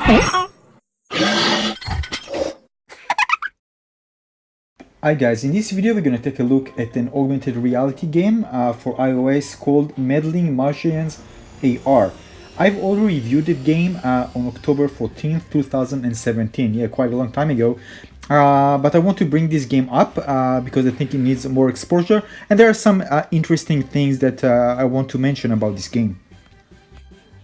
Hi guys, in this video we're going to take a look at an augmented reality game for iOS called Meddling Martians AR. I've already reviewed the game on October 14th, 2017, yeah, quite a long time ago. But I want to bring this game up because I think it needs more exposure, and there are some interesting things that I want to mention about this game.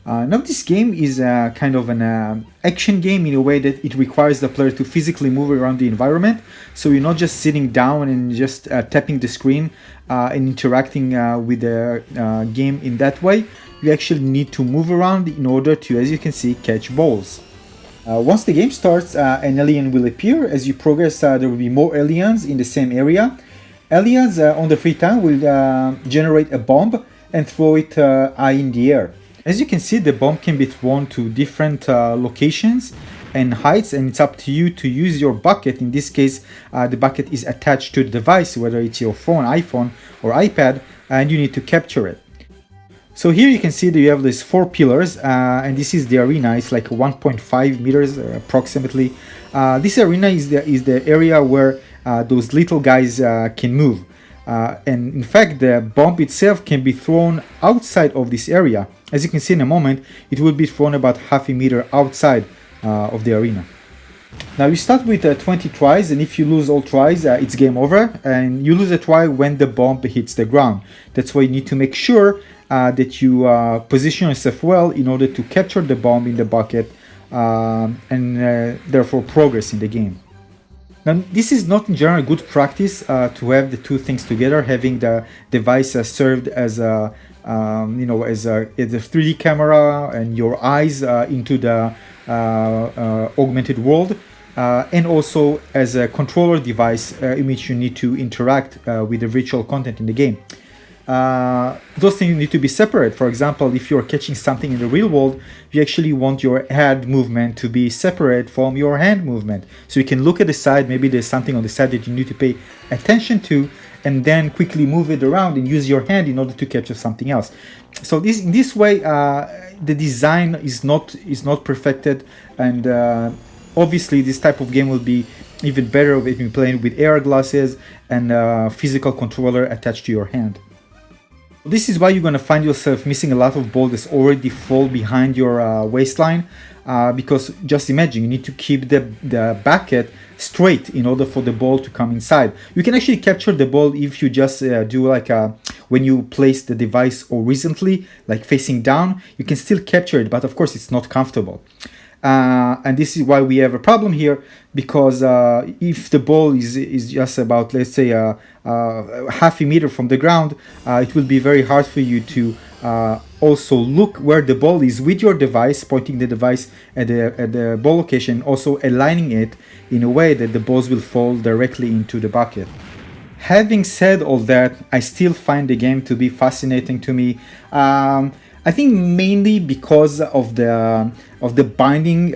Now this game is kind of an action game in a way that it requires the player to physically move around the environment. So you're not just sitting down and just tapping the screen and interacting with the game in that way. You actually need to move around in order to, as you can see, catch balls. Once the game starts, an alien will appear. As you progress, there will be more aliens in the same area. Aliens on the free time will generate a bomb and throw it high in the air. As you can see, the bomb can be thrown to different locations and heights, and it's up to you to use your bucket. In this case, the bucket is attached to the device, whether it's your phone, iPhone or iPad, and you need to capture it. So here you can see that you have these 4 pillars, and this is the arena. It's like 1.5 meters approximately. This arena is the area where those little guys can move. And in fact, the bomb itself can be thrown outside of this area. As you can see in a moment, it will be thrown about half a meter outside of the arena. Now you start with 20 tries, and if you lose all tries, it's game over, and you lose a try when the bomb hits the ground. That's why you need to make sure that you position yourself well in order to capture the bomb in the bucket and therefore progress in the game. Now, this is not in general good practice to have the two things together, having the device served as a as a 3D camera and your eyes into the augmented world, and also as a controller device in which you need to interact with the virtual content in the game. Those things need to be separate. For example, if you're catching something in the real world, you actually want your head movement to be separate from your hand movement. So you can look at the side, maybe there's something on the side that you need to pay attention to, and then quickly move it around and use your hand in order to capture something else. So in this way, the design is not perfected, and obviously this type of game will be even better if you're playing with AR glasses and a physical controller attached to your hand. This is why you're going to find yourself missing a lot of balls that already fall behind your waistline, because just imagine you need to keep the bucket straight in order for the ball to come inside. You can actually capture the ball if you just do like when you place the device horizontally, like facing down, you can still capture it, but of course it's not comfortable. And this is why we have a problem here, because if the ball is just about, let's say, half a meter from the ground, it will be very hard for you to also look where the ball is with your device, pointing the device at the ball location, also aligning it in a way that the balls will fall directly into the bucket. Having said all that, I still find the game to be fascinating to me. I think mainly because of the binding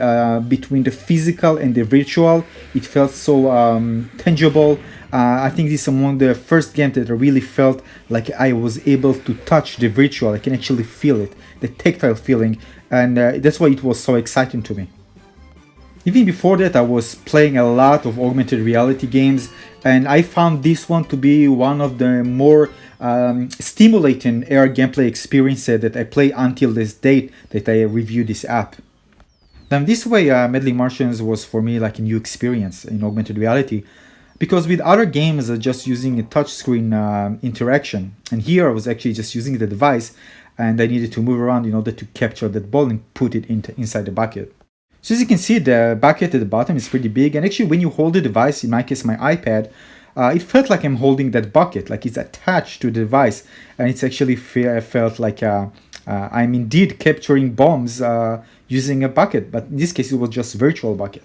between the physical and the virtual. It felt so tangible. I think this is among the first games that I really felt like I was able to touch the virtual. I can actually feel it, the tactile feeling, and that's why it was so exciting to me. Even before that, I was playing a lot of augmented reality games, and I found this one to be one of the more stimulating AR gameplay experiences that I play until this date that I review this app. Now this way, Meddling Martians was for me like a new experience in augmented reality, because with other games just using a touchscreen interaction, and here I was actually just using the device and I needed to move around in order to capture that ball and put it inside the bucket. So as you can see, the bucket at the bottom is pretty big, and actually when you hold the device, in my case my iPad, it felt like I'm holding that bucket, like it's attached to the device, and it's actually felt like I'm indeed capturing bombs using a bucket, but in this case it was just virtual bucket.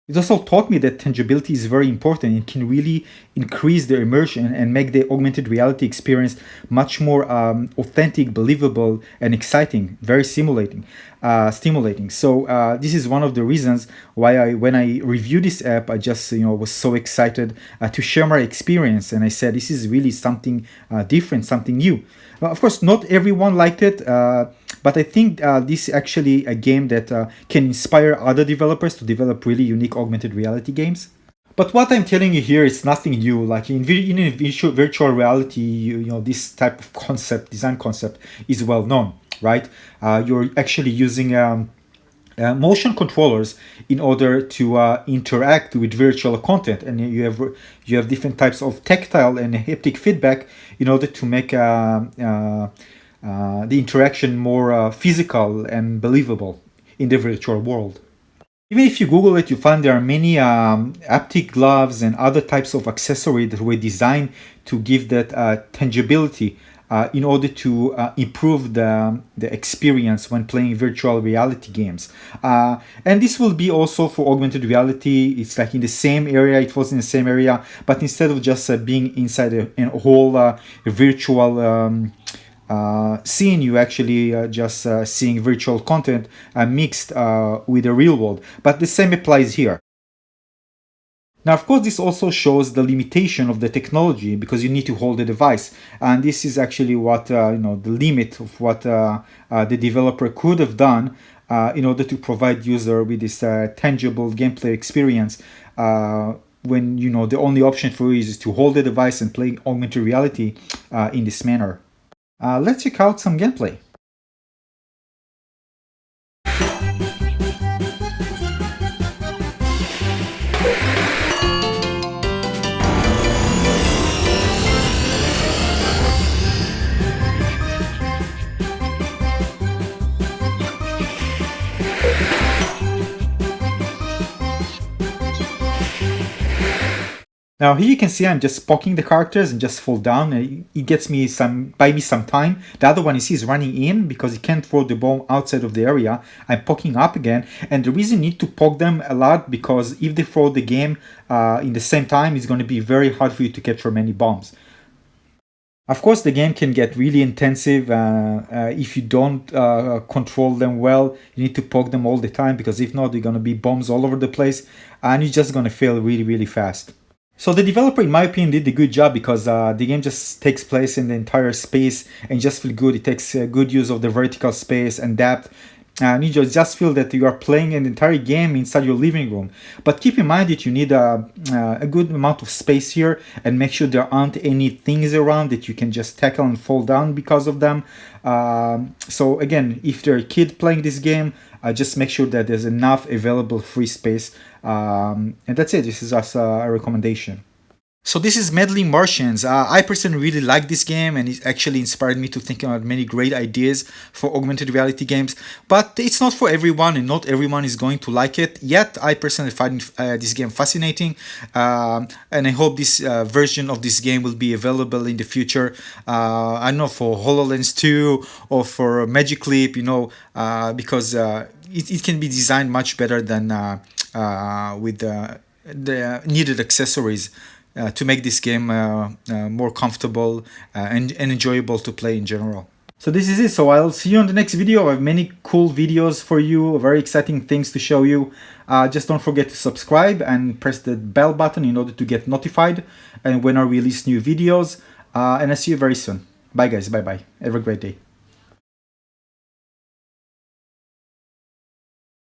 It also taught me that tangibility is very important. It can really increase the immersion and make the augmented reality experience much more authentic, believable, and exciting, very simulating. stimulating. So this is one of the reasons why when I reviewed this app, I just was so excited to share my experience, and I said this is really something different, something new. Of course, not everyone liked it, but I think this is actually a game that can inspire other developers to develop really unique augmented reality games. But what I'm telling you here is nothing new. Like in virtual reality, this type of design concept is well known, right? You're actually using motion controllers in order to interact with virtual content, and you have different types of tactile and haptic feedback in order to make the interaction more physical and believable in the virtual world. Even if you Google it, you find there are many haptic gloves and other types of accessories that were designed to give that tangibility in order to improve the experience when playing virtual reality games. And this will be also for augmented reality. It's like in the same area, it was in the same area, but instead of just being inside a whole virtual scene, you actually just seeing virtual content mixed with the real world. But the same applies here. Now, of course, this also shows the limitation of the technology because you need to hold the device, and this is actually what the limit of what the developer could have done in order to provide user with this tangible gameplay experience. When the only option for you is to hold the device and play augmented reality in this manner. Let's check out some gameplay. Now here you can see I'm just poking the characters and just fall down. It gets me some time. The other one you see is running in because he can't throw the bomb outside of the area. I'm poking up again, and the reason you need to poke them a lot because if they throw the game in the same time, it's going to be very hard for you to capture many bombs. Of course, the game can get really intensive if you don't control them well. You need to poke them all the time because if not, they're going to be bombs all over the place, and you're just going to fail really, really fast. So the developer, in my opinion, did a good job because the game just takes place in the entire space and just feel good. It takes good use of the vertical space and depth. And you just feel that you are playing an entire game inside your living room. But keep in mind that you need a good amount of space here, and make sure there aren't any things around that you can just tackle and fall down because of them. So again, if you're a kid playing this game, just make sure that there's enough available free space. And that's it. This is just a recommendation. So this is Meddling Martians. I personally really like this game, and it actually inspired me to think about many great ideas for augmented reality games. But it's not for everyone, and not everyone is going to like it. Yet I personally find this game fascinating, and I hope this version of this game will be available in the future. I don't know, for HoloLens 2 or for Magic Leap, because it can be designed much better than with the needed accessories. To make this game more comfortable and enjoyable to play in general. So this is it. So I'll see you on the next video. I have many cool videos for you, very exciting things to show you. Just don't forget to subscribe and press the bell button in order to get notified and when I release new videos. And I'll see you very soon. Bye guys. Bye bye. Have a great day.